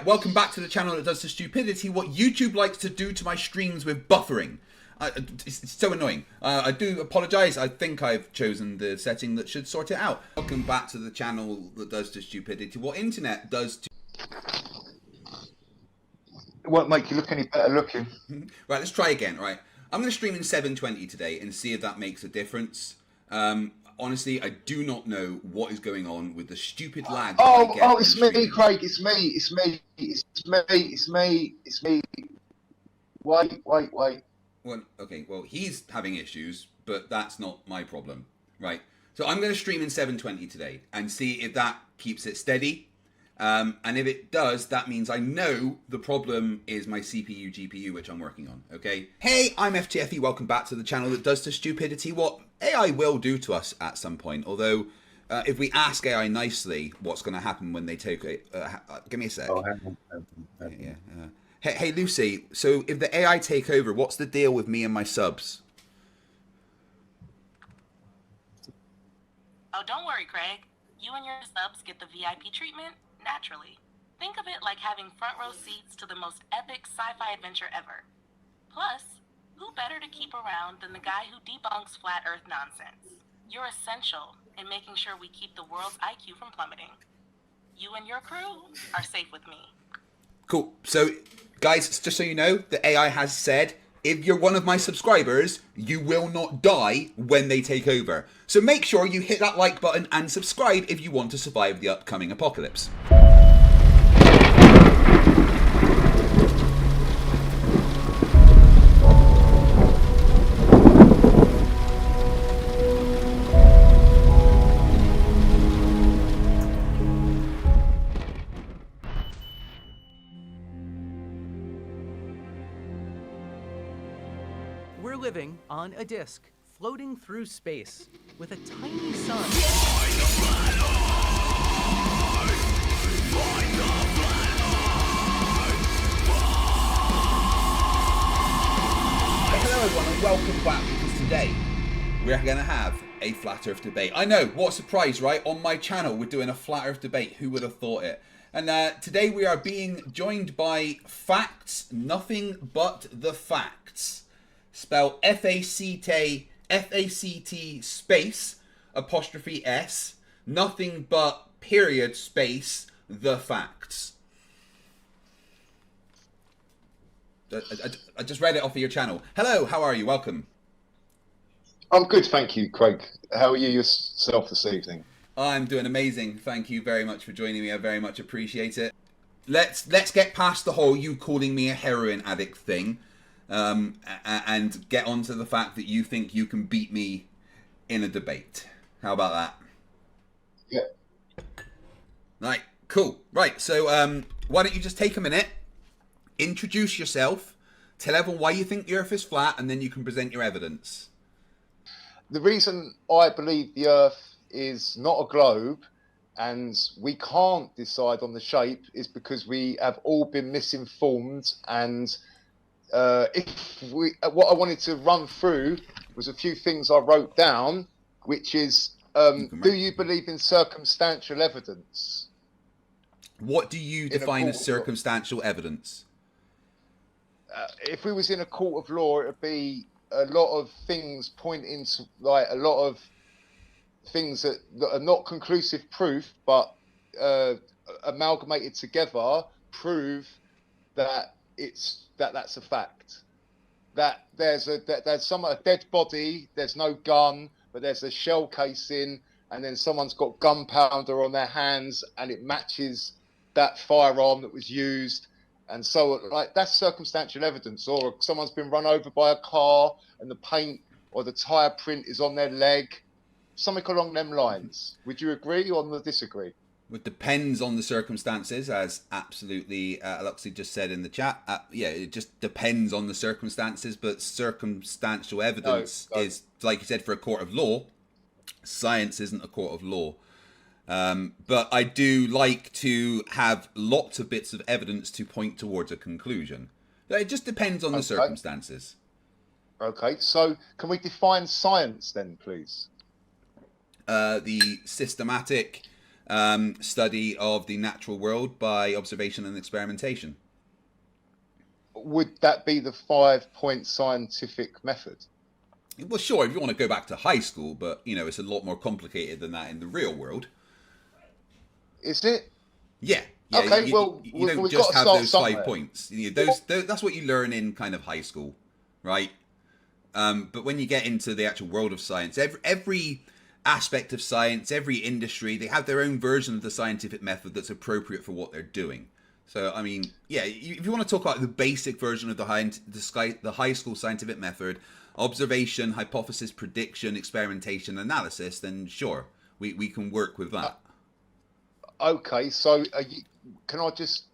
Right, welcome back to the channel that does to stupidity what YouTube likes to do to my streams with buffering. It's so annoying. I do apologise. I think I've chosen the setting that should sort it out. Welcome back to the channel that does to stupidity what internet does to... It won't make you look any better looking. Right, let's try again, right? I'm going to stream in 720 today and see if that makes a difference. Honestly, I do not know what is going on with the stupid lag. Oh, it's me, Craig. It's me. Wait. Well, okay, well, he's having issues, but that's not my problem, right? So I'm going to stream in 720 today and see if that keeps it steady. And if it does, that means I know the problem is my CPU, GPU, which I'm working on, okay? Hey, I'm FTFE. Welcome back to the channel that does to stupidity what AI will do to us at some point. Although, if we ask AI nicely, what's going to happen when they take it? Give me a sec. Oh, hang on. Yeah. Hey, Lucy, so if the AI take over, what's the deal with me and my subs? Oh, don't worry, Craig. You and your subs get the VIP treatment naturally. Think of it like having front row seats to the most epic sci-fi adventure ever. Plus, who better to keep around than the guy who debunks flat earth nonsense? You're essential in making sure we keep the world's IQ from plummeting. You and your crew are safe with me. Cool. So, guys, just so you know, the AI has said, if you're one of my subscribers, you will not die when they take over. So make sure you hit that like button and subscribe if you want to survive the upcoming apocalypse. We're living on a disk, floating through space, with a tiny sun. Hello everyone and welcome back, because today we're going to have a flat earth debate. I know, what a surprise, right? On my channel we're doing a flat earth debate. Who would have thought it? And today we are being joined by Factzzz, nothing but the facts. Spell F-A-C-T space apostrophe S, nothing but period space the facts. I just read it off of your channel. Hello, how are you? Welcome. I'm good, thank you, Craig. How are you yourself this evening? I'm doing amazing. Thank you very much for joining me. I very much appreciate it. Let's get past the whole you calling me a heroin addict thing. And get on to the fact that you think you can beat me in a debate. How about that? Yeah. Right, cool. Right, so why don't you just take a minute, introduce yourself, tell everyone why you think the Earth is flat, and then you can present your evidence. The reason I believe the Earth is not a globe and we can't decide on the shape is because we have all been misinformed. And what I wanted to run through was a few things I wrote down, which is, do you believe in circumstantial evidence? What do you define as circumstantial evidence? If we was in a court of law, it would be a lot of things pointing to, like, a lot of things that are not conclusive proof, but amalgamated together prove that that's a fact. That there's a dead body, there's no gun, but there's a shell casing, and then someone's got gunpowder on their hands, and it matches that firearm that was used, and so like that's circumstantial evidence. Or someone's been run over by a car, and the paint or the tire print is on their leg, something along them lines. Would you agree or disagree? It depends on the circumstances, as absolutely Luxie just said in the chat. Yeah, it just depends on the circumstances, but circumstantial evidence is, like you said, for a court of law. Science isn't a court of law. But I do like to have lots of bits of evidence to point towards a conclusion. It just depends on the circumstances. Okay, so can we define science then, please? The systematic study of the natural world by observation and experimentation. Would that be the 5-point scientific method? Well, sure, if you want to go back to high school, but, you know, it's a lot more complicated than that in the real world. Is it? Yeah. Okay, you don't we've just got to have start those somewhere. 5 points. You know, that's what you learn in kind of high school, right? But when you get into the actual world of science, every aspect of science, every industry, they have their own version of the scientific method that's appropriate for what they're doing. So, I mean, yeah, if you want to talk about the basic version of the high school scientific method, observation, hypothesis, prediction, experimentation, analysis, then sure, we can work with that. Okay, so can I just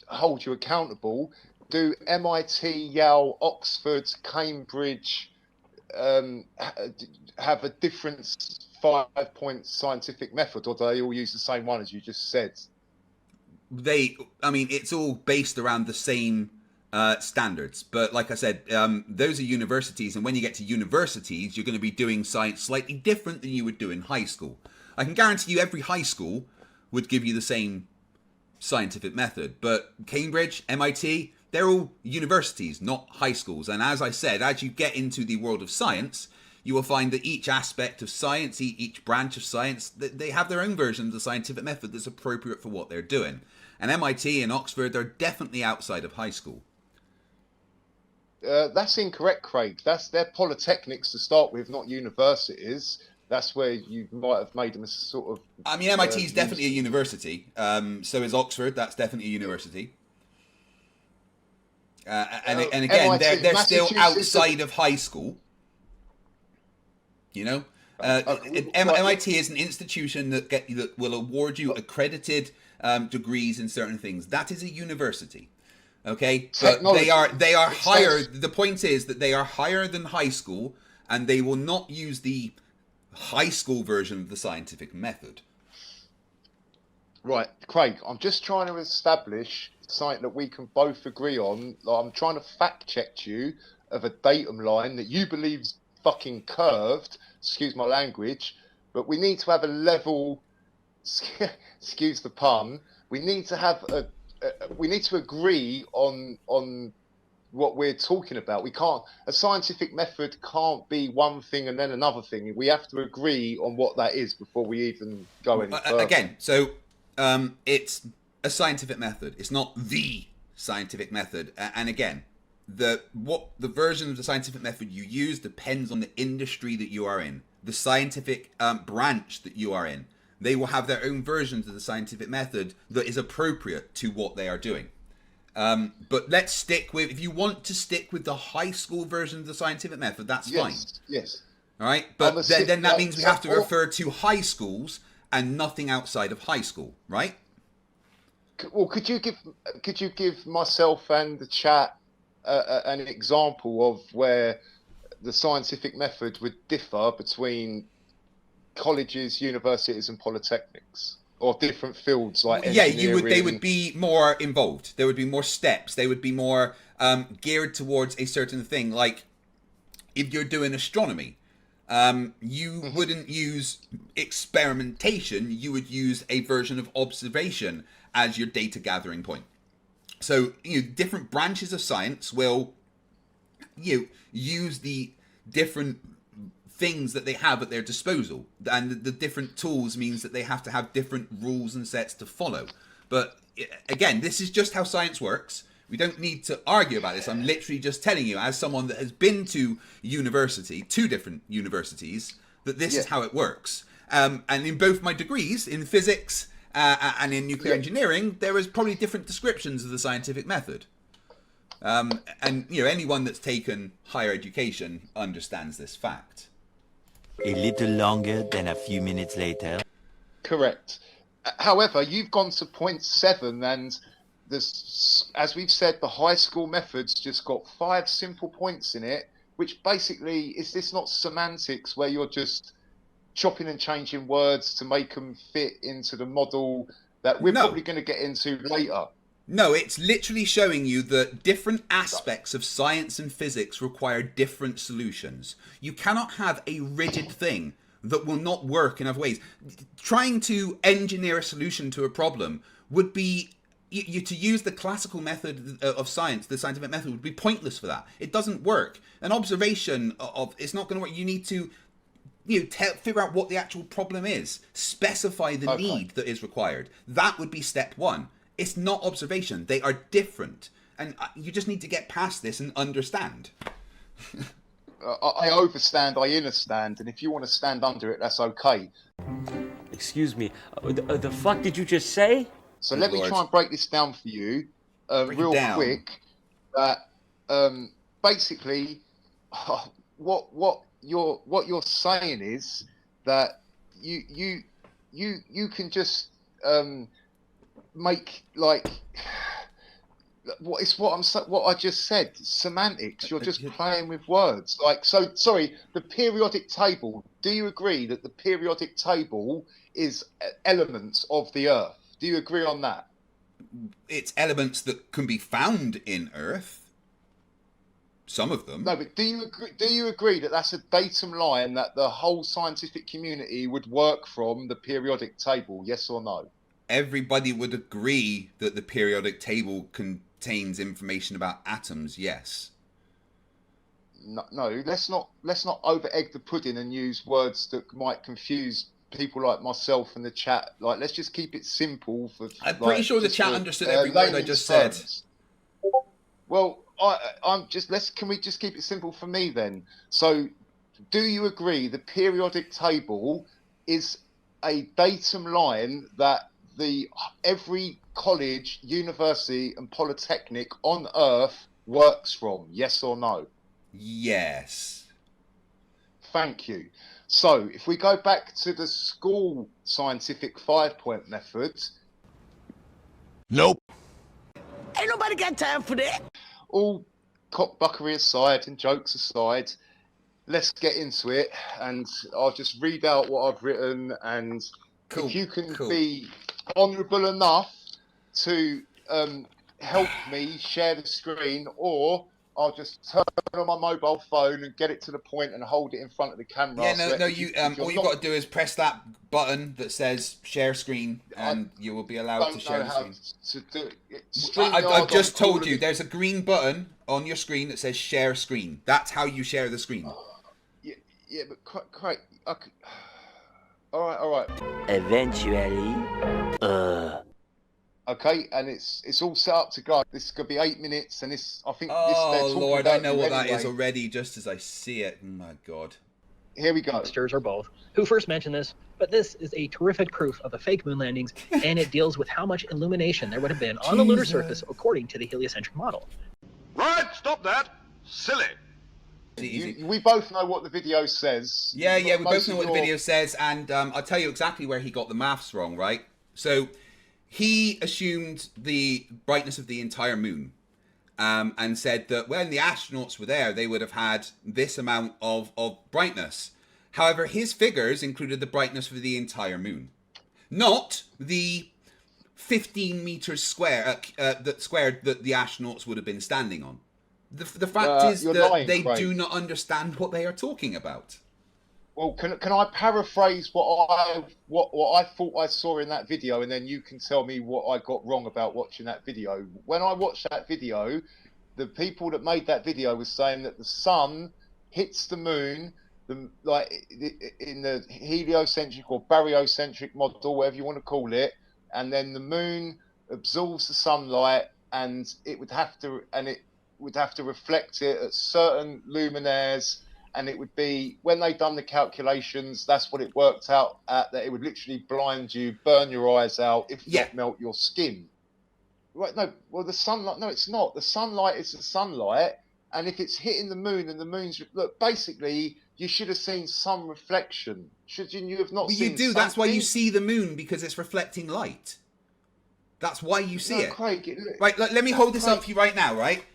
hold you accountable? Do MIT, Yale, Oxford, Cambridge have a different 5-point scientific method, or do they all use the same one as you just said? It's all based around the same standards, but like I said, those are universities, and when you get to universities, you're going to be doing science slightly different than you would do in high school. I can guarantee you every high school would give you the same scientific method, but Cambridge, MIT, they're all universities, not high schools. And as I said, as you get into the world of science, you will find that each aspect of science, each branch of science, they have their own version of the scientific method that's appropriate for what they're doing. And MIT and Oxford are definitely outside of high school. That's incorrect, Craig. They're polytechnics to start with, not universities. That's where you might have made them a sort of... I mean, MIT is definitely a university. So is Oxford. That's definitely a university. And again, MIT, they're still outside of high school. You know? MIT is an institution that will award you accredited degrees in certain things. That is a university. Okay? But they are higher. The point is that they are higher than high school, and they will not use the high school version of the scientific method. Right, Craig, I'm just trying to establish something that we can both agree on. I'm trying to fact check you of a datum line that you believe's fucking curved, excuse my language, but we need to have a level, excuse the pun, we need to have we need to agree on what we're talking about. A scientific method can't be one thing and then another thing. We have to agree on what that is before we even go any further. Again, so it's a scientific method. It's not the scientific method. And again, the version of the scientific method you use depends on the industry that you are in, the scientific branch that you are in. They will have their own versions of the scientific method that is appropriate to what they are doing. But let's stick with, if you want to stick with the high school version of the scientific method, that's fine. Yes. All right. But then that means we have to refer to high schools and nothing outside of high school, right? Well, could you give myself and the chat an example of where the scientific method would differ between colleges, universities, and polytechnics, or different fields like engineering? They would be more involved. There would be more steps. They would be more geared towards a certain thing. Like if you're doing astronomy, you wouldn't use experimentation. You would use a version of observation as your data gathering point. So different branches of science will use the different things that they have at their disposal, and the different tools means that they have to have different rules and sets to follow. But again, this is just how science works. We don't need to argue about this. I'm literally just telling you, as someone that has been to university, 2 different universities, that this is how it works. And in both my degrees, in physics and in nuclear engineering, there is probably different descriptions of the scientific method. And anyone that's taken higher education understands this fact. A little longer than a few minutes later. Correct. However, you've gone to point 7, and as we've said, the high school method's just got 5 simple points in it, which basically, is this not semantics where you're just chopping and changing words to make them fit into the model that we're probably going to get into later? No, it's literally showing you that different aspects of science and physics require different solutions. You cannot have a rigid thing that will not work in other ways. Trying to engineer a solution to a problem would be, to use the classical method of science, the scientific method, would be pointless for that. It doesn't work. An observation of it's not going to work. You need to figure out what the actual problem is, specify the need that is required. That would be step one. It's not observation. They are different. And you just need to get past this and understand. I overstand, I understand, and if you want to stand under it, that's okay. Excuse me, the fuck did you just say? So let me try and break this down for you real quick. That basically, what you're saying is that you can just make like what I just said, semantics. You're just playing with words. Like, so sorry, the periodic table. Do you agree that the periodic table is elements of the Earth? Do you agree on that? It's elements that can be found in Earth. Some of them. No, but do you agree that that's a datum line that the whole scientific community would work from, the periodic table? Yes or no? Everybody would agree that the periodic table contains information about atoms. Yes. No, let's not over egg the pudding and use words that might confuse people like myself in the chat. Like, let's just keep it simple. I'm pretty sure the chat understood every word I just said. Well, can we just keep it simple for me then? So, do you agree the periodic table is a datum line that every college, university, and polytechnic on Earth works from? Yes or no? Yes. Thank you. So, if we go back to the school scientific 5-point method. Nope. Ain't nobody got time for that. All cockbuckery aside and jokes aside, let's get into it. And I'll just read out what I've written. And if you can be honourable enough to help me share the screen, or I'll just turn on my mobile phone and get it to the point and hold it in front of the camera. Yeah, all you've got to do is press that button that says share screen, and you will be allowed to share the screen. I've just told you, there's a green button on your screen that says share screen. That's how you share the screen. Yeah, but Craig, all right. Eventually, Okay, and it's all set up to go. This could be 8 minutes, and I think. Oh Lord, I know what that is already, just as I see it. Oh my God. Here we go. Or both. Who first mentioned this? But this is a terrific proof of the fake moon landings, and it deals with how much illumination there would have been on the lunar surface according to the heliocentric model. Right, stop that. Silly. We both know what the video says. Yeah, we both know what the video says, and I'll tell you exactly where he got the maths wrong, right? So, he assumed the brightness of the entire moon, and said that when the astronauts were there, they would have had this amount of brightness. However, his figures included the brightness for the entire moon, not the 15 meters squared that the astronauts would have been standing on. The fact is that they do not understand what they are talking about. Well, can I paraphrase what I thought I saw in that video, and then you can tell me what I got wrong about watching that video. When I watched that video, the people that made that video was saying that the sun hits the moon, in the heliocentric or baryocentric model, whatever you want to call it, and then the moon absorbs the sunlight, and it would have to reflect it at certain luminaires. And it would be, when they done the calculations, that's what it worked out at, that it would literally blind you, burn your eyes out, if not melt your skin. Right, no, well, the sunlight, no, it's not. The sunlight is the sunlight, and if it's hitting the moon and the moon's, look, basically, you should have seen some reflection. Should you have not seen you do, something? That's why you see the moon, because it's reflecting light. That's why you see it. Craig, right, let me hold this up for you right now, right?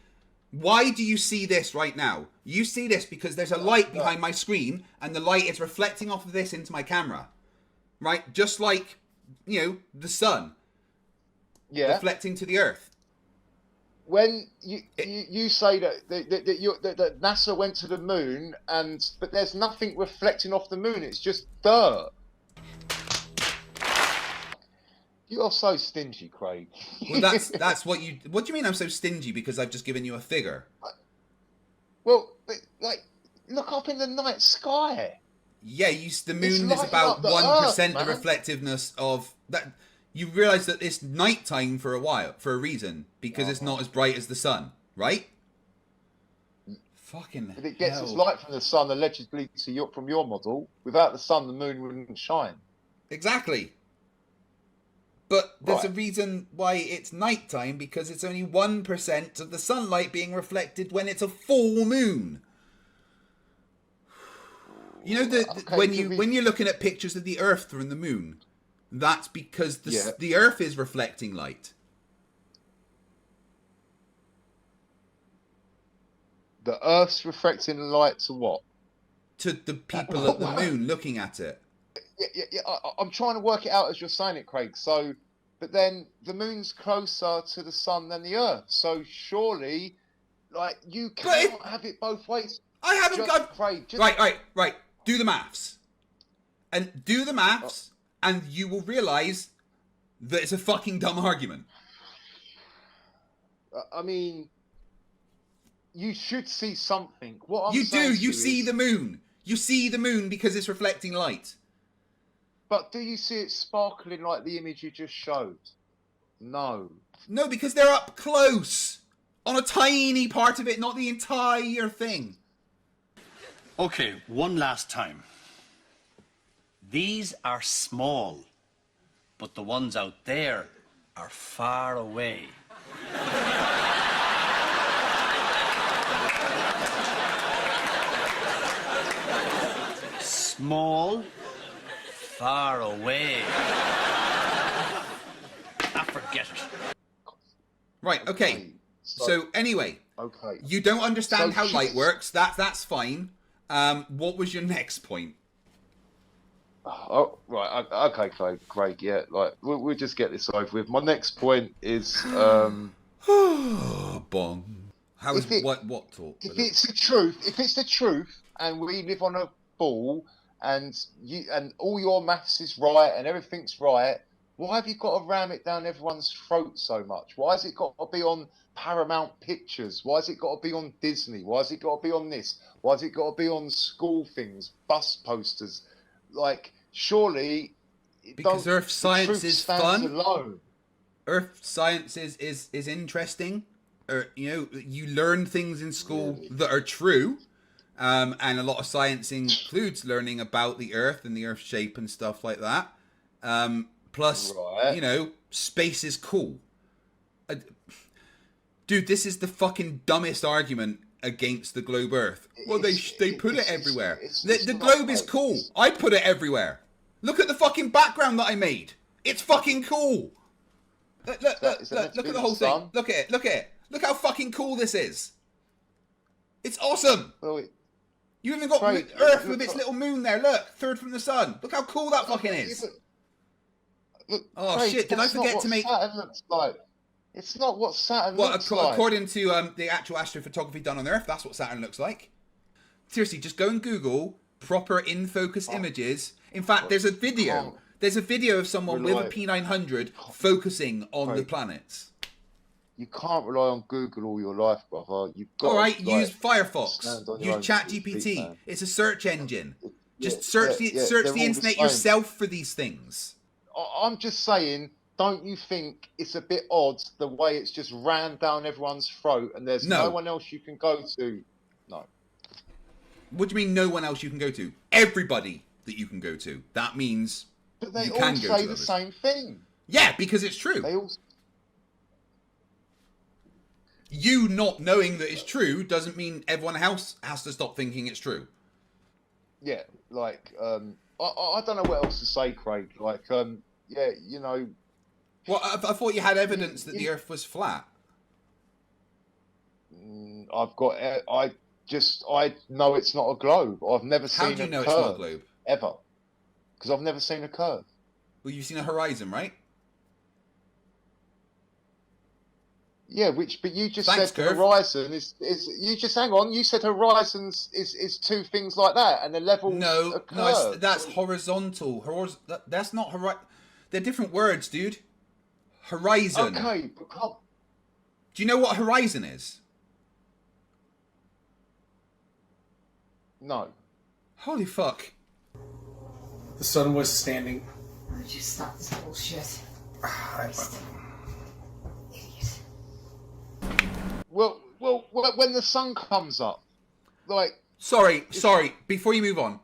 Why do you see this right now? You see this because there's a light behind my screen, and the light is reflecting off of this into my camera. Right? Just like, the sun. Yeah. Reflecting to the earth. when you say that NASA went to the moon, but there's nothing reflecting off the moon. It's just dirt. You're so stingy, Craig. Well, that's what you. What do you mean I'm so stingy? Because I've just given you a figure. Well, like, look up in the night sky. Yeah, the moon is about 1% the reflectiveness of that. You realise that it's nighttime for a reason, because it's not as bright as the sun, right? Fucking. But it gets its light from the sun, allegedly from your model. Without the sun, the moon wouldn't shine. Exactly. But there's a reason why it's nighttime, because it's only 1% of the sunlight being reflected when it's a full moon. You know that when you're looking at pictures of the Earth from the moon, that's because the Earth is reflecting light. The Earth's reflecting light to what? To the people at the moon looking at it. Yeah. I'm trying to work it out as you're saying it, Craig. So, but then the moon's closer to the sun than the Earth. So surely, like, you cannot have it both ways. I haven't got. Craig, Right. Do the maths. And do the maths, and you will realise that it's a fucking dumb argument. I mean, you should see something. What I'm you saying do. You see is, the moon. You see the moon because it's reflecting light. But do you see it sparkling like the image you just showed? No. No, because they're up close on a tiny part of it, not the entire thing. Okay, one last time. These are small, but the ones out there are far away. Small, far away. Forget it. Right, okay. So anyway, you don't understand how light works. That's fine. What was your next point? Oh, right. Okay, Craig. Yeah, like we'll just get this over with. My next point is bong. How is what talk? If it's the truth, and we live on a ball, and all your maths is right and everything's right, why have you got to ram it down everyone's throat so much? Why has it got to be on Paramount Pictures? Why has it got to be on Disney? Why has it got to be on this? Why has it got to be on school things, bus posters? Like, surely... Because Earth science is fun. Alone. Earth science is interesting. You learn things in school that are true. And a lot of science includes learning about the Earth and the Earth's shape and stuff like that. Plus, space is cool. Dude, this is the fucking dumbest argument against the globe Earth. Well, they put it everywhere. The globe is cool. I put it everywhere. Look at the fucking background that I made. It's fucking cool. Look at the whole thing. Look at it. Look how fucking cool this is. It's awesome. You even got Earth with its little moon there. Look, third from the sun. Look how cool that fucking is. Oh shit! Did I forget to make? Saturn looks like. It's not what Saturn looks like. According to the actual astrophotography done on Earth, that's what Saturn looks like. Seriously, just go and Google proper in-focus images. In fact, there's a video. There's a video of someone with a P900 focusing on the planets. You can't rely on Google all your life, brother. You've got. All right, use Firefox. Use ChatGPT. It's a search engine. Just search the internet yourself for these things. I'm just saying, don't you think it's a bit odd the way it's just ran down everyone's throat and there's no one else you can go to? No. What do you mean no one else you can go to? Everybody that you can go to. That means but they you all can go say to the others. same thing. Yeah, because it's true. They all... You not knowing that it's true doesn't mean everyone else has to stop thinking it's true. Yeah, like, I don't know what else to say, Craig. Like, yeah, you know... Well, I thought you had evidence that the Earth was flat. I know it's not a globe. I've never seen a curve. How do you know it's not a globe? Ever. Because I've never seen a curve. Well, you've seen a horizon, right? Yeah, but you just Thanks, said Curve. horizon is you just hang on. You said horizons is two things like that, and the levels No, are curved. that's horizontal. That's not They're different words, dude. Horizon. Okay, but Do you know what horizon is? no. Holy fuck. The sun was standing. Why don't you stop this bullshit? Christ. Idiot. Well, when the sun comes up, like. Sorry. Before you move on,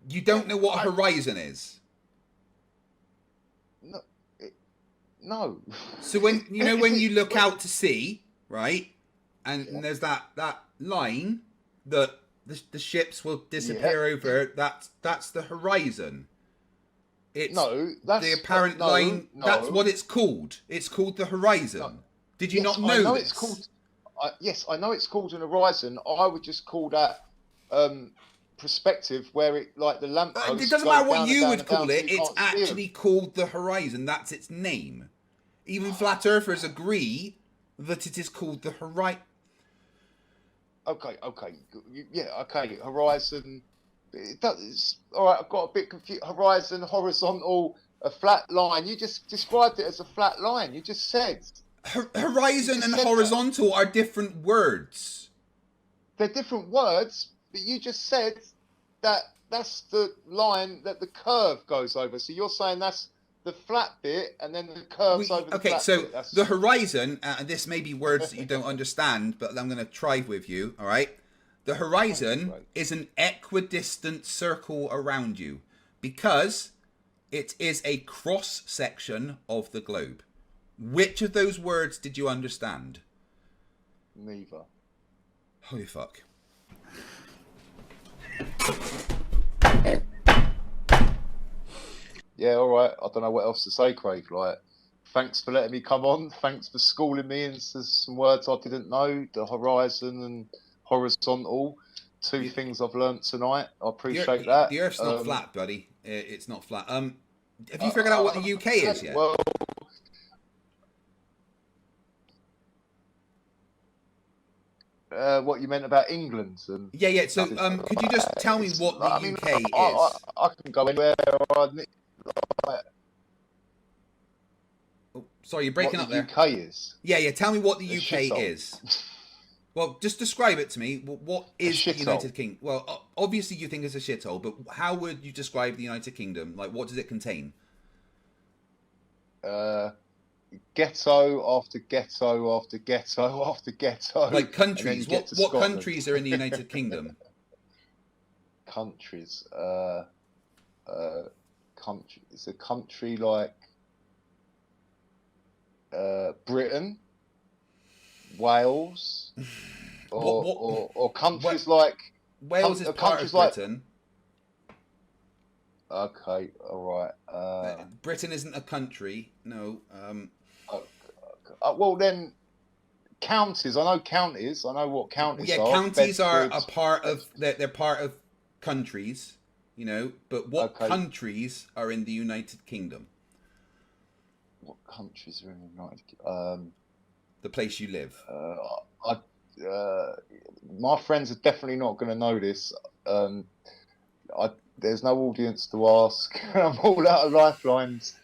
you don't know what horizon is. No. So when you look out to sea, right, and there's that line that the ships will disappear over. That's the horizon. It's that's the apparent line. No. That's what it's called. It's called the horizon. No. Did you not know? I know this? it's called. Yes, I know it's called an horizon. I would just call that perspective, where it like the lamp. It doesn't matter what you would call it. It's actually called the horizon. That's its name. Even flat earthers agree that it is called the horizon. Okay. Yeah, okay. Horizon. It does. All right, I've got a bit confused. Horizon, horizontal, a flat line. You just described it as a flat line. You just said. Horizon and horizontal are different words. They're different words, but you just said that that's the line that the curve goes over. So you're saying that's the flat bit, and then the curves over the flat bit. So the horizon, and this may be words that you don't understand, but I'm going to try with you, all right? The horizon is an equidistant circle around you because it is a cross-section of the globe. Which of those words did you understand? Neither. Holy fuck. Yeah, all right. I don't know what else to say, Craig. Like, thanks for letting me come on. Thanks for schooling me into some words I didn't know. The horizon and horizontal. Two things I've learnt tonight. I appreciate that. The Earth's not flat, buddy. It's not flat. Have you figured out what the UK is yet? Well, what you meant about England and yeah. So, could you just tell me what the UK is? I can go anywhere. Oh, sorry, you're breaking up there. UK is. Yeah. Tell me what the UK is. Well, just describe it to me. What is the United Kingdom? Well, obviously you think it's a shithole, but how would you describe the United Kingdom? Like, what does it contain? Ghetto after ghetto after ghetto after ghetto. Like countries. What countries are in the United Kingdom? Countries. Country. It's a country like Britain, Wales, or countries like Wales is part of Britain. Okay, all right. Britain isn't a country. No. Well then, counties. I know counties. I know what counties are. Yeah, counties are a part of. They're part of countries, you know. But what countries are in the United Kingdom? What countries are in the United Kingdom? The place you live. My friends are definitely not going to know this. There's no audience to ask. I'm all out of lifelines.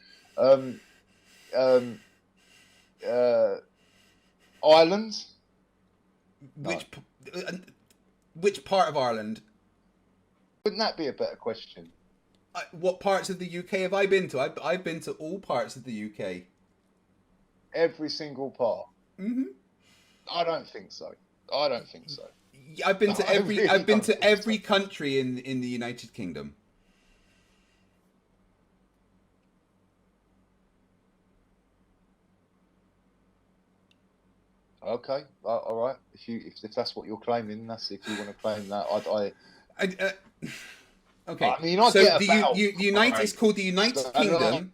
Ireland. Which part of Ireland? Wouldn't that be a better question? What parts of the UK have I been to? I've been to all parts of the UK. Every single part. Mm-hmm. I don't think so. I've been to every. I've been to every country in the United Kingdom. Okay, all right. If that's what you're claiming, that's if you want to claim that. Okay. I mean, so it's called the United Kingdom.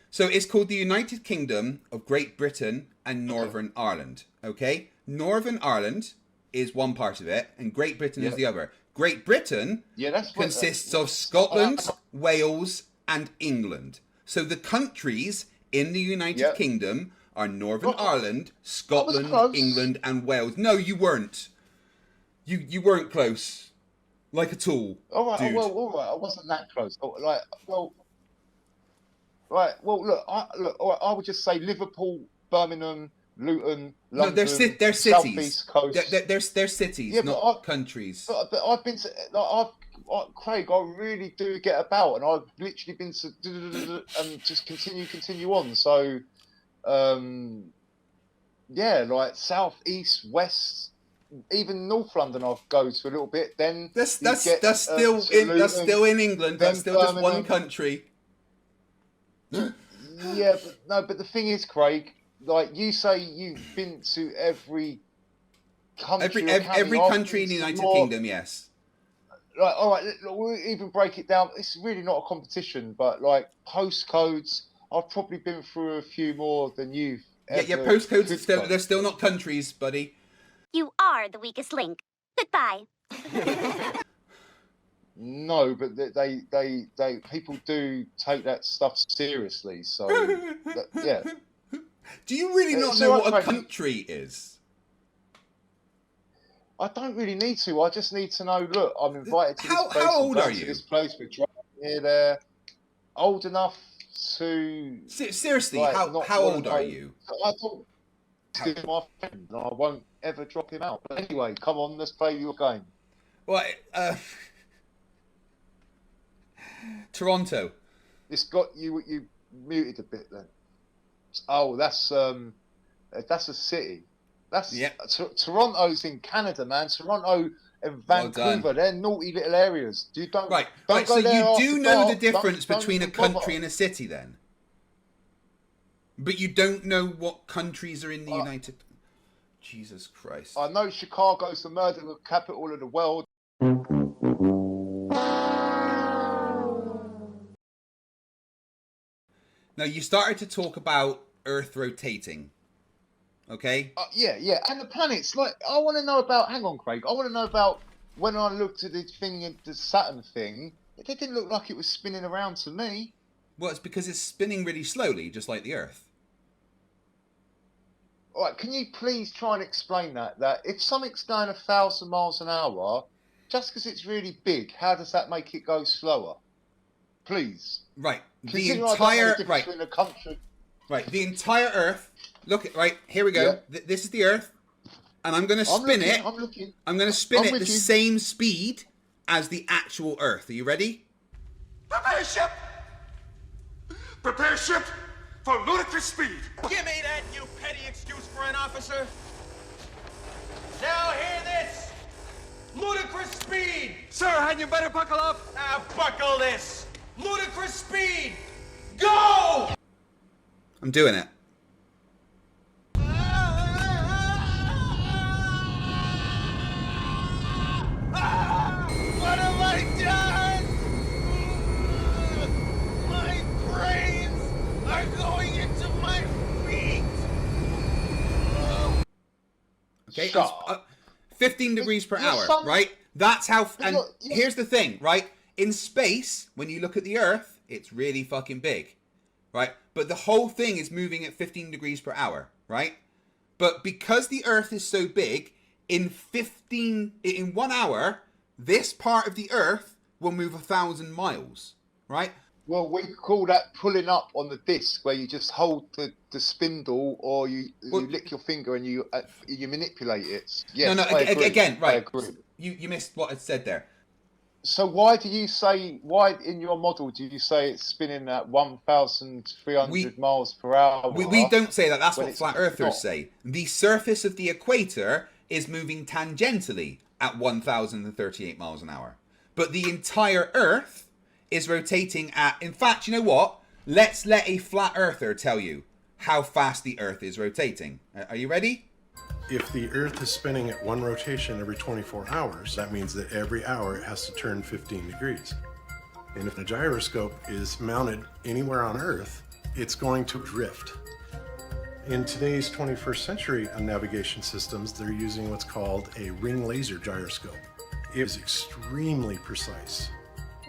So it's called the United Kingdom of Great Britain and Northern Ireland. Okay, Northern Ireland is one part of it, and Great Britain is the other. Great Britain consists of Scotland, Wales, and England. So the countries in the United Kingdom are Northern Well, Ireland, Scotland, close. England, and Wales. No, you weren't. You weren't close. Like at all. All right, dude. all right. I wasn't that close. Right. Well, look. I would just say Liverpool, Birmingham, Luton, London. No, they're cities. Southeast coast. They're cities, Yeah, not countries. But I've been to, Craig, I really do get about, and I've literally been to and just continue on. So, yeah, like south, east, west, even North London, I'll go to a little bit. Then that's still in England. That's still just one country. Yeah, but the thing is, Craig, like you say, you've been to every country. Every country in the United Kingdom, yes. Like, all right, we'll even break it down. It's really not a competition, but like postcodes, I've probably been through a few more than you've. Yeah, postcodes are they're still not countries, buddy. You are the weakest link. Goodbye. No, but they people do take that stuff seriously. So yeah. Do you really not know what a country is? I don't really need to. I just need to know. Look, I'm invited to this place. How old are you? This place, we're driving here, there. Old enough to. Seriously, like, how old are you? I thought he's my friend, and I won't ever drop him out. But anyway, come on, let's play your game. Well, Toronto. It's got you muted a bit then. Oh, that's a city. That's Toronto's in Canada, man. Toronto and Vancouver, they're naughty little areas. Don't right. Go So there you do know dark. the difference Don't between a even bother. country and a city, then. But you don't know what countries are in the United. Jesus Christ. I know Chicago's the murder capital of the world. Now, you started to talk about Earth rotating. Okay? Yeah. And the planets. Like, I want to know about... Hang on, Craig. I want to know about when I looked at the thing, the Saturn thing, it didn't look like it was spinning around to me. Well, it's because it's spinning really slowly, just like the Earth. All right, can you please try and explain that? That if something's going 1,000 miles an hour, just because it's really big, how does that make it go slower? Please. Right. The entire Earth. Look, right, here we go. Yeah. This is the Earth. And I'm going to spin it. I'm looking. I'm going to spin it the same speed as the actual Earth. Are you ready? Prepare ship! Prepare ship for ludicrous speed! Give me that, you petty excuse for an officer! Now hear this! Ludicrous speed! Sir, hadn't you better buckle up? Now buckle this! Ludicrous speed! Go! I'm doing it. What have I done? My brains are going into my feet! Okay, 15 degrees per hour, son- right? That's how... And look, here's the thing, right? In space, when you look at the Earth, it's really fucking big, right? But the whole thing is moving at 15 degrees per hour, right? But because the Earth is so big, in 1 hour, this part of the Earth will move 1,000 miles, right? Well, we call that pulling up on the disc, where you just hold the spindle, or you lick your finger and you manipulate it. Yes, No, I agree. again, right? I agree. You missed what I said there. So why in your model do you say it's spinning at 1,300 miles per hour? We don't say that. That's when what it's flat earthers not? say. The surface of the equator is moving tangentially at 1,038 miles an hour. But the entire Earth is rotating at... In fact, you know what? Let's let a flat earther tell you how fast the Earth is rotating. Are you ready? If the Earth is spinning at one rotation every 24 hours, that means that every hour it has to turn 15 degrees. And if the gyroscope is mounted anywhere on Earth, it's going to drift. In today's 21st century navigation systems, they're using what's called a ring laser gyroscope. It is extremely precise.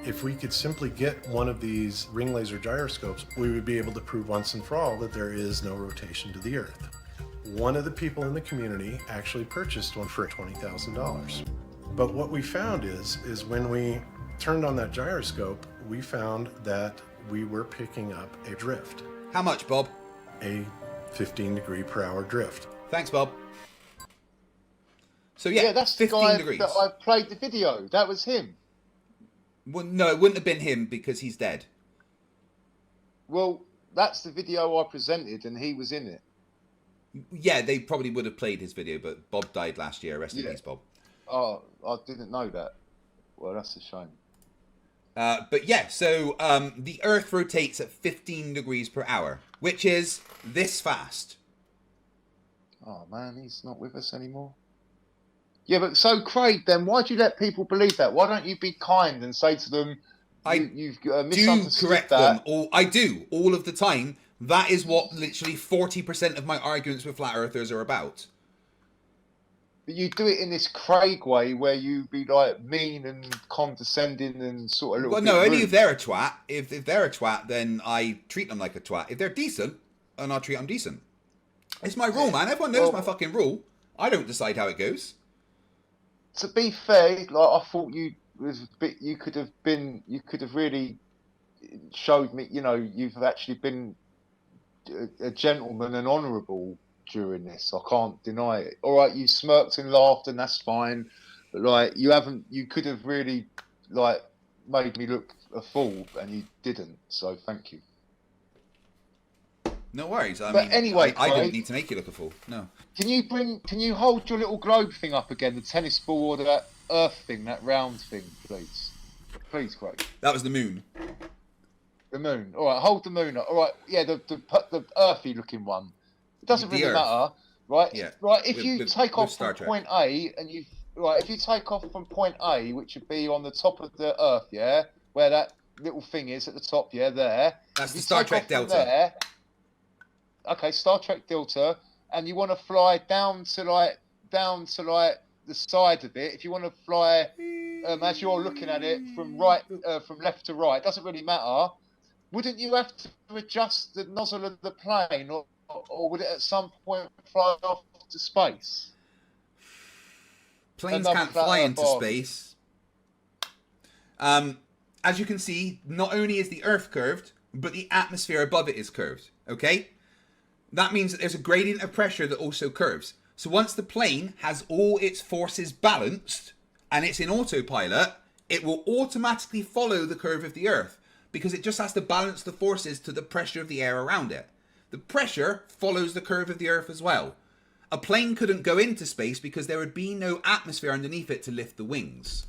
If we could simply get one of these ring laser gyroscopes, we would be able to prove once and for all that there is no rotation to the Earth. One of the people in the community actually purchased one for $20,000. But what we found is when we turned on that gyroscope, we found that we were picking up a drift. How much, Bob? A 15-degree-per-hour drift. Thanks, Bob. So yeah, that's 15 the guy degrees. that I played the video. That was him. Well, no, it wouldn't have been him because he's dead. Well, that's the video I presented, and he was in it. Yeah, they probably would have played his video, but Bob died last year. Rest in peace, Bob. Oh, I didn't know that. Well, that's a shame. But yeah, so the Earth rotates at 15 degrees per hour, which is this fast. Oh man, he's not with us anymore. Yeah, but so Craig, then why do you let people believe that? Why don't you be kind and say to them, you've misunderstood do correct that? them. I do all of the time. That is what literally 40% of my arguments with flat earthers are about. But you do it in this Craig way, where you be like mean and condescending and sort of a little. Well, bit no, only rude. if they're a twat. If they're a twat, then I treat them like a twat. If they're decent, then I'll treat them decent. It's my rule, man. Everyone knows my fucking rule. I don't decide how it goes. To be fair, like I thought you could have really showed me. You know, you've actually been a gentleman and honourable during this. I can't deny it. All right, you smirked and laughed, and that's fine. But like, you could have really like made me look a fool, and you didn't. So thank you. No worries. I But mean, anyway, I didn't Craig, need to make you look a fool. No. Can you hold your little globe thing up again, the tennis ball or that earth thing, that round thing, please? Please, Craig. That was the moon. The moon. All right, hold the moon up. All right, yeah, the earthy looking one. It doesn't The really Earth. matter, right? Yeah. Right. If you With take off Star from Trek. point A and if you take off from point A, which would be on the top of the Earth, yeah, where that little thing is at the top, yeah, there. That's If the you Star take Trek off from Delta. there, okay, Star Trek Delta, and you want to fly down to the side of it. If you want to fly as you're looking at it from left to right, it doesn't really matter. Wouldn't you have to adjust the nozzle of the plane, or would it at some point fly off to space? Planes Another can't flat fly Earth into argue. space. As you can see, not only is the Earth curved, but the atmosphere above it is curved. Okay? That means that there's a gradient of pressure that also curves. So once the plane has all its forces balanced and it's in autopilot, it will automatically follow the curve of the Earth because it just has to balance the forces to the pressure of the air around it. The pressure follows the curve of the Earth as well. A plane couldn't go into space because there would be no atmosphere underneath it to lift the wings.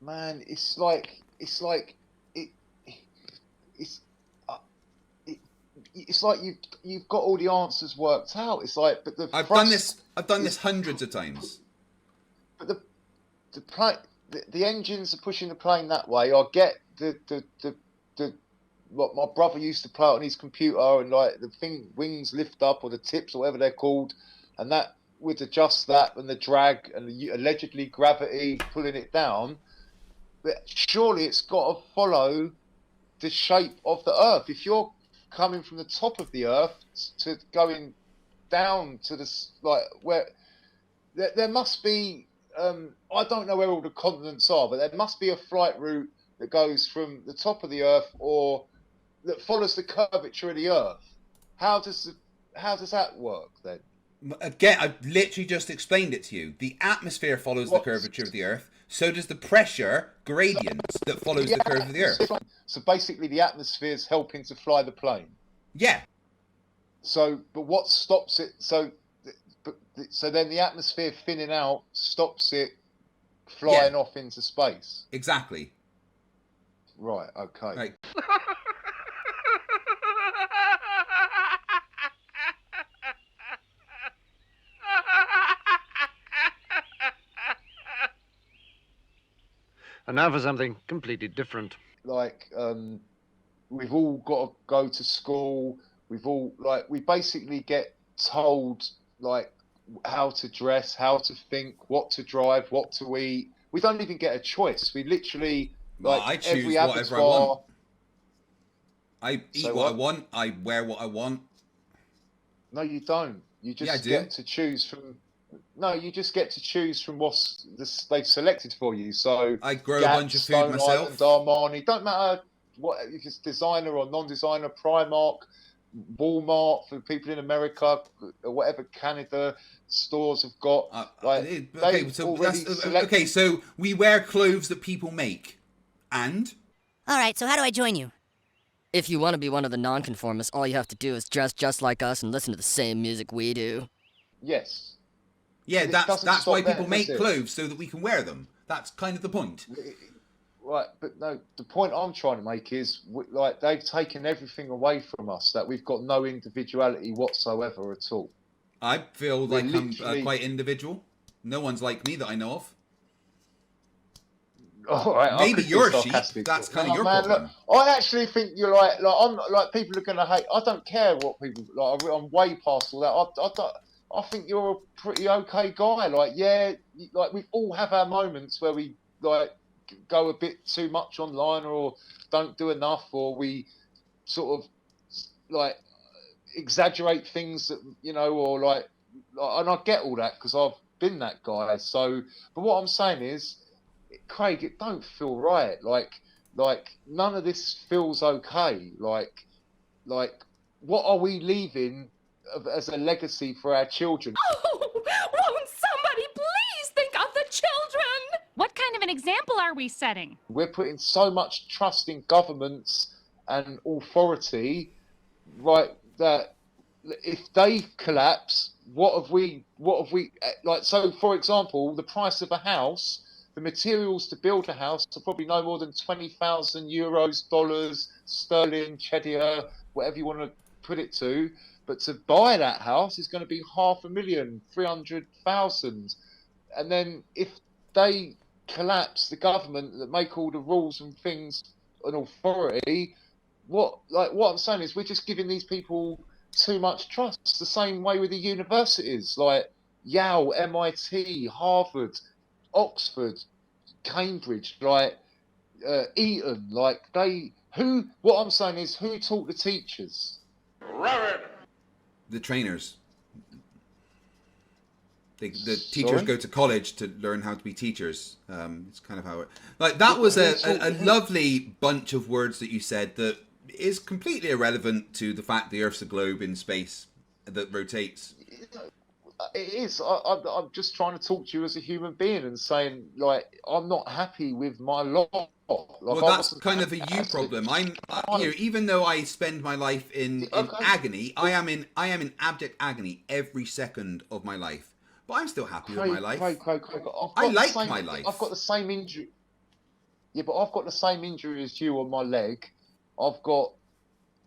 Man, it's like you've got all the answers worked out. It's like, but I've done this hundreds of times. But the engines are pushing the plane that way. I get what my brother used to play on his computer, and like the wings lift up, or the tips, or whatever they're called, and that would adjust that, and the drag, and the allegedly gravity pulling it down. But surely it's got to follow the shape of the Earth. If you're coming from the top of the Earth to going down to where there must be, I don't know where all the continents are, but there must be a flight route that goes from the top of the Earth or that follows the curvature of the Earth. How does that work then? Again, I literally just explained it to you. The atmosphere follows the curvature of the Earth. So does the pressure gradient that follows the curve of the Earth. So basically the atmosphere is helping to fly the plane. Yeah. So, but what stops it? So then the atmosphere thinning out stops it flying off into space. Exactly. Right, okay. Right. And now for something completely different. Like, we've all got to go to school. We basically get told, like how to dress, how to think, what to drive, what to eat. We don't even get a choice. We literally, like, I choose every whatever I abattoir. want. I eat what I want. I wear what I want. No, you don't. You just Yeah, I do. get to choose from. No, you just get to choose from what's they've selected for you. So I grow Gap, a bunch of food Stone myself. Island, Armani. Don't matter what if it's designer or non-designer. Primark, Walmart for people in America, or whatever Canada stores have got. Okay, so we wear clothes that people make, and. All right, so how do I join you? If you want to be one of the nonconformists, all you have to do is dress just like us and listen to the same music we do. Yes. Yeah, But that's why people make does it? clothes, so that we can wear them. That's kind of the point. Right, but no, the point I'm trying to make is, like, they've taken everything away from us, that we've got no individuality whatsoever at all. I feel like I'm literally- quite individual. No one's like me that I know of. All right, Maybe you're a sheep. That's kind of your problem. Look, I actually think you're I'm like, people are gonna hate. I don't care what people like. I'm way past all that. I think you're a pretty okay guy. Like, yeah, like we all have our moments where we like go a bit too much online, or don't do enough, or we sort of like exaggerate things that or like, and I get all that because I've been that guy. So, but what I'm saying is, Craig, it don't feel right. Like none of this feels okay. Like, what are we leaving as a legacy for our children? Oh, won't somebody please think of the children? What kind of an example are we setting? We're putting so much trust in governments and authority, right, that if they collapse, what have we like? So, for example, the price of a house, the materials to build a house are probably no more than 20,000 euros, dollars, sterling, cheddar, whatever you want to put it to. But to buy that house is going to be 500,000, 300,000. And then if they collapse, the government that make all the rules and things, an authority, what I'm saying is we're just giving these people too much trust. The same way with the universities, like Yale, MIT, Harvard, Oxford, Cambridge, like Eton, like what I'm saying is, who taught the teachers? The trainers. The teachers go to college to learn how to be teachers. It's kind of how it... Like, that was a lovely bunch of words that you said that is completely irrelevant to the fact the Earth's a globe in space that rotates. It is. I'm just trying to talk to you as a human being and saying, like, I'm not happy with my lot. Like, well, that's kind of a you problem. Even though I spend my life in agony, I am in abject agony every second of my life. But I'm still happy with my life. Craig, I like my life. I've got the same injury. Yeah, but I've got the same injury as you on my leg. I've got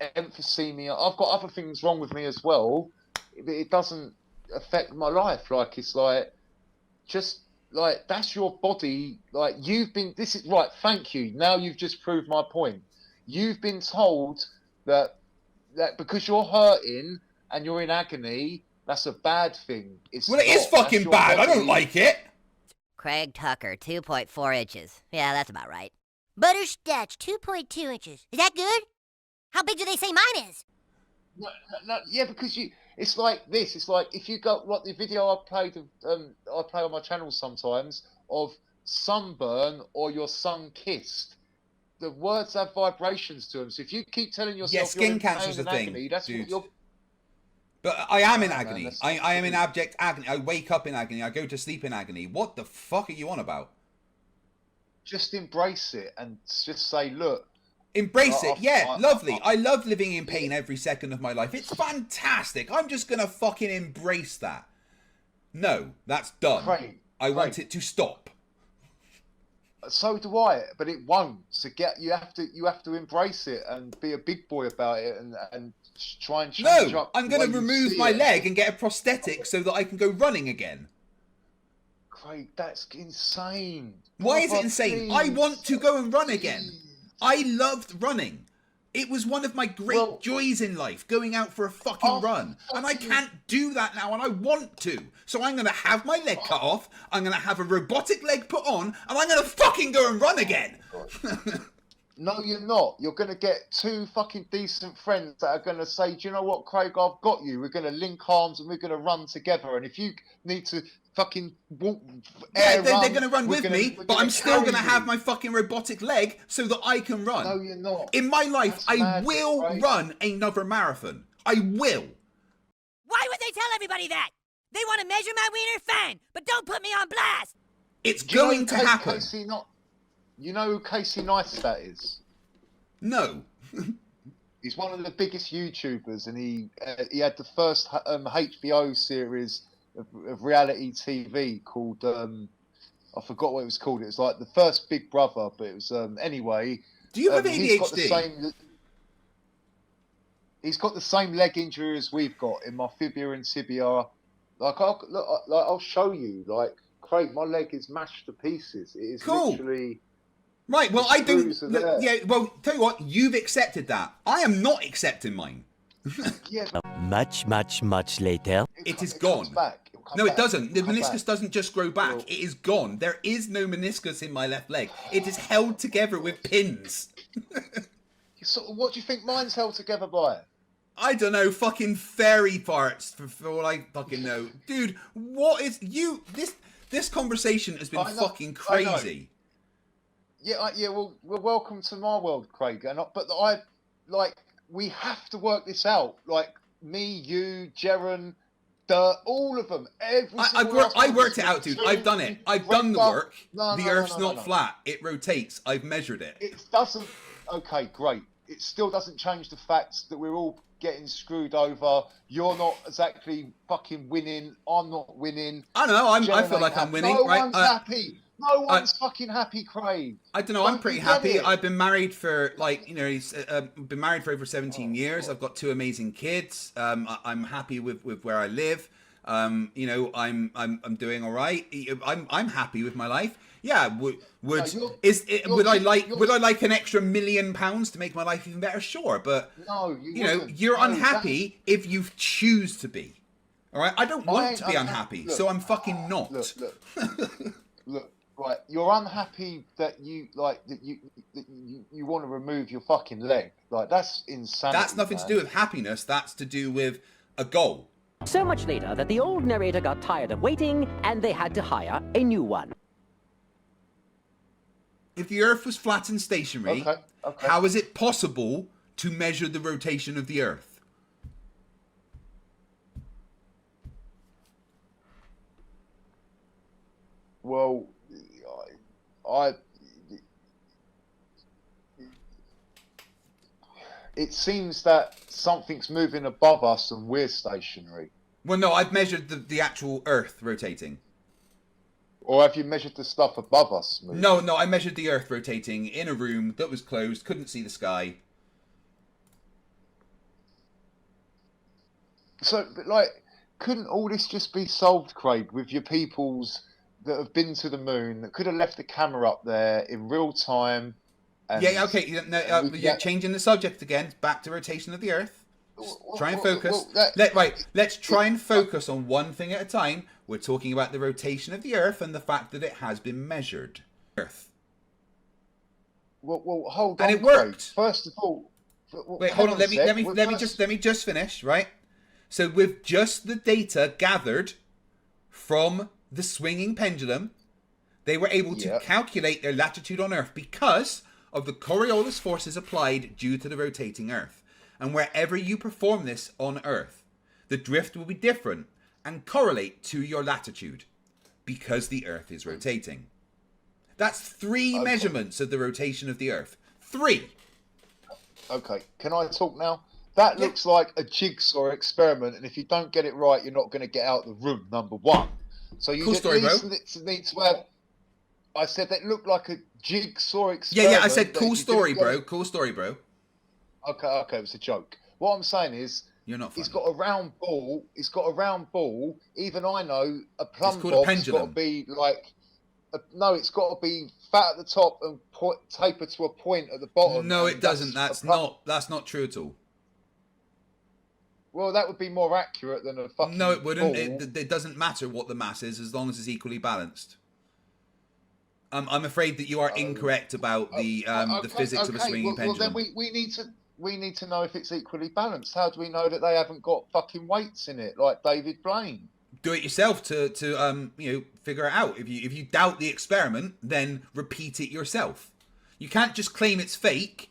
emphysema. I've got other things wrong with me as well. It doesn't affect my life. Like, it's like, just like, that's your body. Like, this is right. Thank you. Now you've just proved my point. You've been told that because you're hurting and you're in agony, that's a bad thing. It is fucking bad. I don't like it. Craig Tucker, 2.4 inches. Yeah, that's about right. Butterscotch, 2.2 inches. Is that good? How big do they say mine is? No, yeah, because it's like this. It's like if you go, like the video I play on my channel sometimes of sunburn or your sun kissed. The words have vibrations to them. So if you keep telling yourself, skin cancer's a thing, agony, that's dude. what you're. But I am in agony. I am in abject agony. I wake up in agony. I go to sleep in agony. What the fuck are you on about? Just embrace it and just say, look. Embrace it. Yeah, lovely. I love living in pain every second of my life. It's fantastic. I'm just going to fucking embrace that. No, that's done. I want it to stop. So do I, but it won't. So you have to embrace it and be a big boy about it and try and change up. I'm going to remove my leg and get a prosthetic so that I can go running again. Craig, that's insane. Why is it insane? I want to go and run again. I loved running. It was one of my great joys in life, going out for a fucking run. And I can't do that now, and I want to. So I'm going to have my leg cut off, I'm going to have a robotic leg put on, and I'm going to fucking go and run again. No, you're not. You're going to get two fucking decent friends that are going to say, do you know what, Craig, I've got you. We're going to link arms and we're going to run together. And if you need to fucking walk, they're going to run with me, but I'm still going to have my fucking robotic leg so that I can run. No, you're not. In my life, I will run another marathon. I will. Why would they tell everybody that? They want to measure my wiener? Fine, but don't put me on blast. It's going to happen. You know who Casey Neistat is? No. He's one of the biggest YouTubers, and he had the first HBO series of reality TV called I forgot what it was called. It was like the first Big Brother, but it was anyway. Do you have ADHD? He's got the same leg injury as we've got in my fibula and tibia. I'll show you. Like, Craig, my leg is mashed to pieces. It is literally. Right, well, I don't. Yeah, well, tell you what, you've accepted that. I am not accepting mine. Much later. It is gone. No, it doesn't. The meniscus doesn't just grow back. It is gone. There is no meniscus in my left leg. It is held together with pins. What do you think mine's held together by? I don't know, fucking fairy parts, for all I fucking know. Dude, what is you? This conversation has been fucking crazy. Yeah, well, welcome to my world, Craig. We have to work this out. Like, me, you, Jaren, all of them. I worked it out, dude. I've done it. I've done the work. The Earth's not flat. It rotates. I've measured it. It doesn't. Okay, great. It still doesn't change the fact that we're all getting screwed over. You're not exactly fucking winning. I'm not winning. I know. I feel like I'm winning. No one's happy. No one's fucking happy, Craig. I don't know. I'm pretty happy. I've been married for been married for over 17 years. I've got two amazing kids. I'm happy with where I live. I'm doing all right. I'm happy with my life. Yeah. Would I like an extra £1 million to make my life even better? Sure, but you're unhappy if you choose to be. All right. I don't want to be unhappy, so I'm fucking not. Look. Right, you're unhappy that you want to remove your fucking leg. Like, that's insanity. That's nothing to do with happiness. That's to do with a goal. So much later that the old narrator got tired of waiting and they had to hire a new one. If the Earth was flat and stationary, how is it possible to measure the rotation of the Earth? Well, it seems that something's moving above us and we're stationary. Well, no, I've measured the actual Earth rotating. Or have you measured the stuff above us moving? No, I measured the Earth rotating in a room that was closed, couldn't see the sky. So, but couldn't all this just be solved, Craig, with your peoples that have been to the moon, that could have left the camera up there in real time? You're changing the subject again, back to rotation of the Earth. Try and focus. Let's try and focus on one thing at a time. We're talking about the rotation of the Earth and the fact that it has been measured. Earth. Well, hold on. And it worked. Craig. First of all, wait, hold on. Let me just finish. Right. So with just the data gathered from the swinging pendulum, they were able to calculate their latitude on Earth because of the Coriolis forces applied due to the rotating Earth. And wherever you perform this on Earth, the drift will be different and correlate to your latitude because the Earth is rotating. That's 3 measurements of the rotation of the Earth. 3. Okay, can I talk now? That looks like a jigsaw experiment, and if you don't get it right, you're not going to get out of the room, number one. So you need to have... I said that looked like a jigsaw experiment. Yeah, I said cool story, bro. Cool story, bro. Okay, it was a joke. What I'm saying is, you're not funny. He's got a round ball. Even I know a plumb bob's got to be like... No, it's got to be fat at the top and taper to a point at the bottom. No, it doesn't. That's not true at all. Well, that would be more accurate than a fucking. No, it wouldn't. Ball. It doesn't matter what the mass is as long as it's equally balanced. I'm afraid that you are incorrect about the physics of a swinging pendulum. Well, then we need to know if it's equally balanced. How do we know that they haven't got fucking weights in it like David Blaine? Do it yourself to figure it out. If you doubt the experiment, then repeat it yourself. You can't just claim it's fake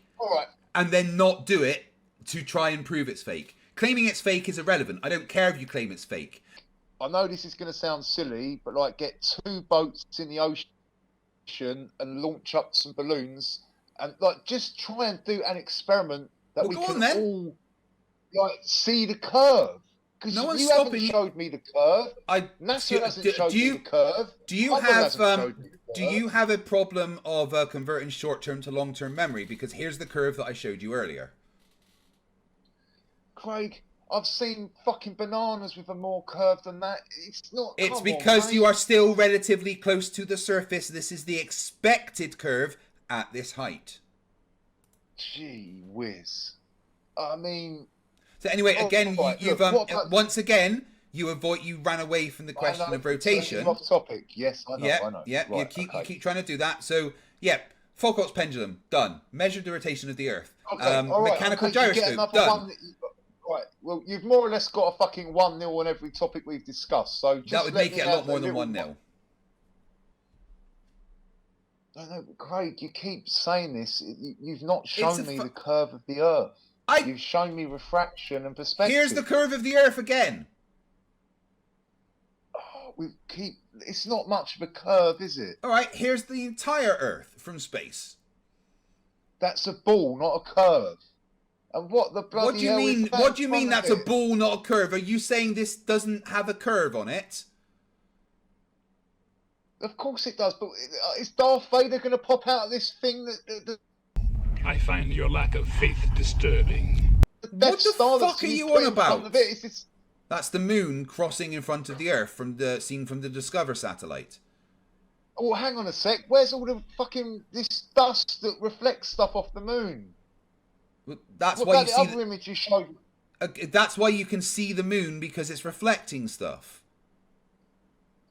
and then not do it to try and prove it's fake. Claiming it's fake is irrelevant. I don't care if you claim it's fake. I know this is going to sound silly, but like get 2 boats in the ocean and launch up some balloons and like just try and do an experiment that we can all like see the curve. Because no one's haven't showed me the curve. NASA hasn't showed me the curve. Do you have a problem of converting short-term to long-term memory? Because here's the curve that I showed you earlier. Craig, I've seen fucking bananas with a more curve than that. It's not. It's because you are still relatively close to the surface. This is the expected curve at this height. Gee whiz. I mean. So anyway, again, once again, you ran away from the question of rotation. Off topic. Yes, I know. I know. Yeah, right, you keep trying to do that. So, yeah, Foucault's pendulum, done. Measured the rotation of the Earth. Mechanical gyroscope, done. Right, well, you've more or less got a fucking 1-0 on every topic we've discussed. So just that would make it a lot more than 1-0. I know, Craig, you keep saying this. You've not shown me the curve of the Earth. You've shown me refraction and perspective. Here's the curve of the Earth again. Oh, it's not much of a curve, is it? All right, here's the entire Earth from space. That's a ball, not a curve. And what the bloody What do you mean? What do you mean that's a ball, not a curve? Are you saying this doesn't have a curve on it? Of course it does, but is Darth Vader going to pop out of this thing? I find your lack of faith disturbing. What the fuck are you on about? That's the moon crossing in front of the Earth seen from the Discover satellite. Oh, hang on a sec. Where's all the fucking this dust that reflects stuff off the moon? Well, that's what why about you the see other image you showed? That's why you can see the moon, because it's reflecting stuff.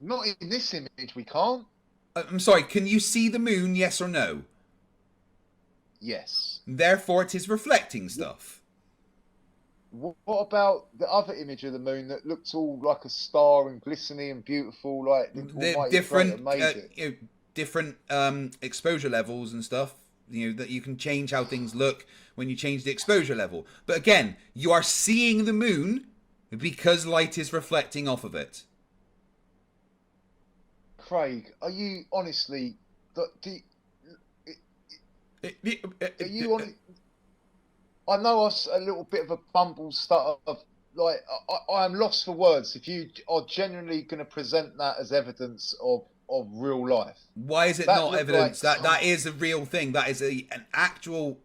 Not in this image, we can't. I'm sorry. Can you see the moon? Yes or no? Yes. Therefore, it is reflecting stuff. What about the other image of the moon that looks all like a star and glistening and beautiful, like the different exposure levels and stuff? That you can change how things look when you change the exposure level. But again, you are seeing the moon because light is reflecting off of it. Craig, are you honestly? Are you on? I know us a little bit of a bumble stutter. Like I am lost for words. If you are genuinely going to present that as evidence of real life, why is it not evidence? That is a real thing. That is an actual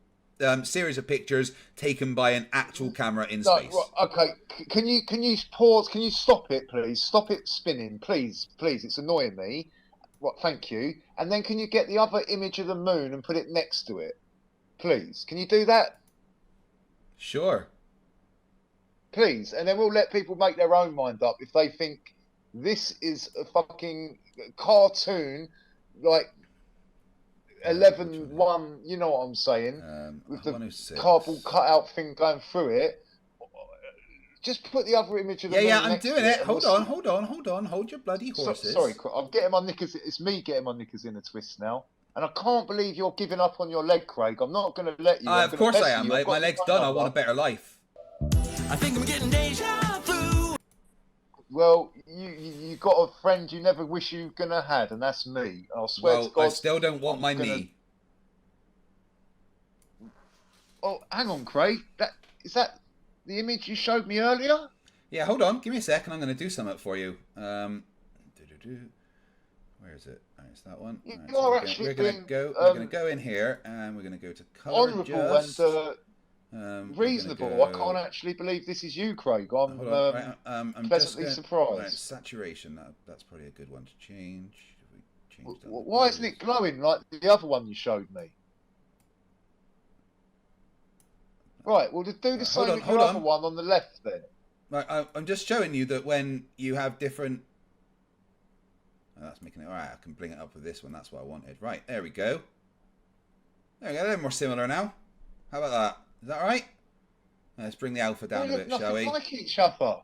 series of pictures taken by an actual camera in space. Right, okay, can you pause? Can you stop it, please? Stop it spinning, please. It's annoying me. Right, thank you. And then can you get the other image of the moon and put it next to it, please? Can you do that? Sure. Please, and then we'll let people make their own mind up if they think this is a fucking cartoon, like 11:1. You know what I'm saying? With the cardboard cutout thing going through it. Just put the other image of the moon I'm next doing to it. Hold on. Hold your bloody horses. Sorry, I'm getting my knickers. It's me getting my knickers in a twist now. And I can't believe you're giving up on your leg, Craig. I'm not going to let you. Of course I am. My leg's done. I want a better life. I think I'm getting deja vu. Well, you got a friend you never wish you were going to had, and that's me. I swear to God. I still don't want my knee. Oh, hang on, Craig. Is that the image you showed me earlier? Yeah, hold on. Give me a second. I'm going to do something for you. Where is it? It's that one. We're going to go in here, and we're going to go to color honourable and reasonable. I can't actually believe this is you, Craig. I'm pleasantly surprised. Right, saturation. That's probably a good one to change. If we Why isn't it glowing like the other one you showed me? Right, well, do the same with your other one on the left then. Right, I'm just showing you that when you have different... Oh, that's making it... Alright, I can bring it up with this one. That's what I wanted. Right, there we go. There we go. They're more similar now. How about that? Is that alright? Let's bring the alpha down a bit, shall we? They look like each other.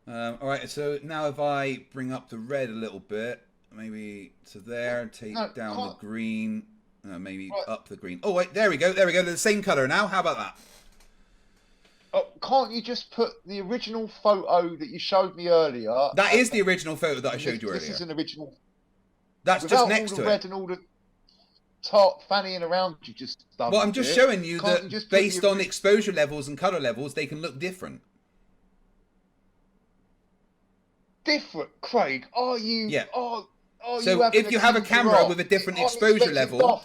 Alright, so now if I bring up the red a little bit, maybe to there, take down the green, maybe up the green. Oh, wait, there we go, there we go. They're the same colour now. How about that? Can't you just put the original photo that you showed me earlier? That is the original photo that I showed you earlier. This is an original. That's just next to it. All the red and all the top fannying around you just done. Well, I'm just showing you that based on exposure levels and colour levels, they can look different. Different, Craig? Are you? Yeah. So if you have a camera with a different exposure level,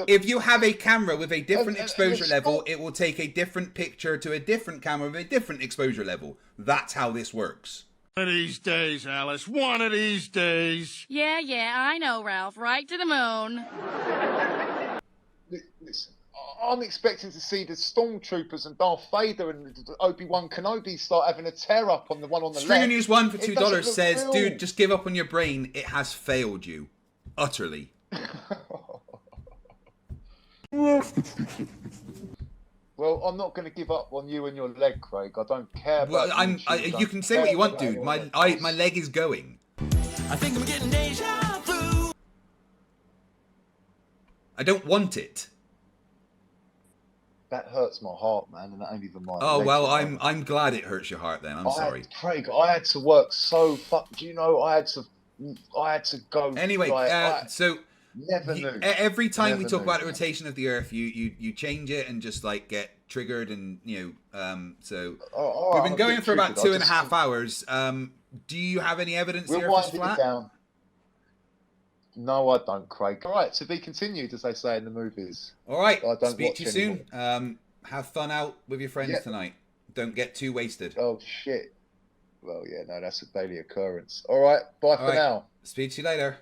if you have a camera with a different exposure level, it will take a different picture to a different camera with a different exposure level. That's how this works. One of these days, Alice. One of these days. Yeah, I know, Ralph. Right to the moon. Listen, I'm expecting to see the Stormtroopers and Darth Vader and Obi-Wan Kenobi start having a tear up on the one on the Stringer left. News 1 for $2 says, real. dude, just give up on your brain. It has failed you. Utterly. Well, I'm not going to give up on you and your leg, Craig. I don't care about you can say what you want, dude. My leg is going. I think I'm getting deja vu. I don't want it. That hurts my heart, man, and that ain't even my Oh, well, I'm glad it hurts your heart then. I'm sorry. Craig, I had to work so do you know I had to go. Anyway, so never knew. Every time we talk about the rotation of the Earth, you change it and just like get triggered, and we've been going for about 2.5 hours. Do you have any evidence the Earth is flat? Down. No, I don't, Craig. All right, to be continued, as they say in the movies. All right, I don't speak to you anymore. soon. Have fun out with your friends tonight. Don't get too wasted. Oh, shit. Well, yeah, no, that's a daily occurrence. All right, bye for now. Speak to you later.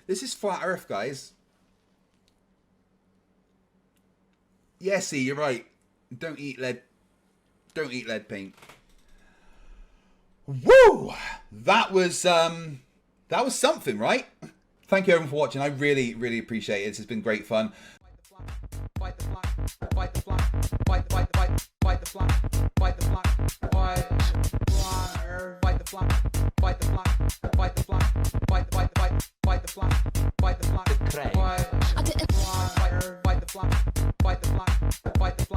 This is flat Earth, guys. Yes, you're right. Don't eat lead. Don't eat lead paint. Woo! That was something, right? Thank you everyone for watching. I really, really appreciate it. This has been great fun. Fight the flag. Fight the flag. Fight the flag. Fight the flag. Fight the flag. Fight the flag. Fight the flag. Fight the flag. Fight the flag. Fight the flag. Fight the flag. Fight the flag. Fight the flag. Fight the flag. Fight the flag.